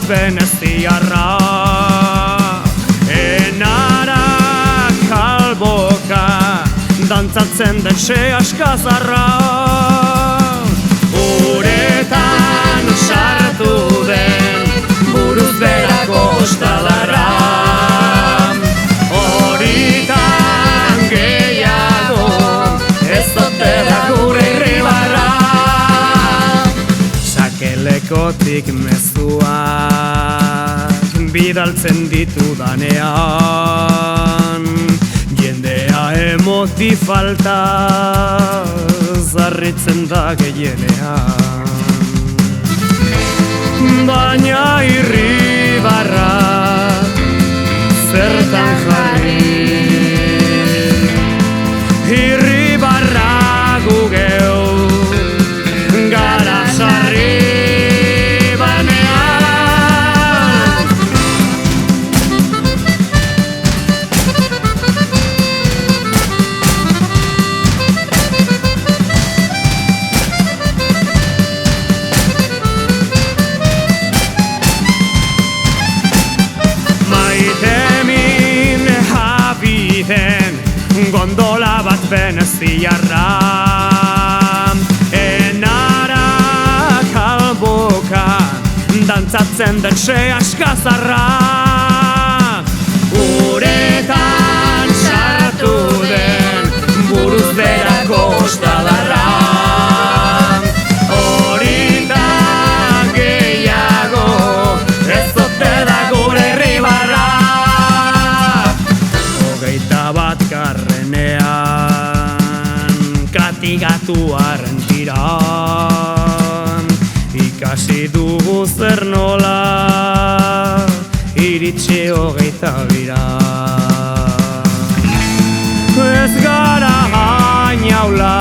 veneziarra, enara kalboka, dantzatzen den seaskazarra. Uretan sartu den buruz berako ostadarra, horitan gehiago ez ote da gure irribarra. Sakelekotik mezuak bidaltzen ditudanean, jendea emoti falta zarritzen da gehienean. Baina irribarrak zertan jarri, irribarrak gu geu gara sarri banean. Maitemin habiten gondola bat veneziarra, enara kalboka dantzatzen den seaskazarra. Uretan sartu den buruz berako ostadarra, horitan gehiago ez ote da gure irribarra. Hogeita bat garrenean katigatuaren tiran, ikasi dugu zer nola iritsi hogeita bira. Ez gara hain aula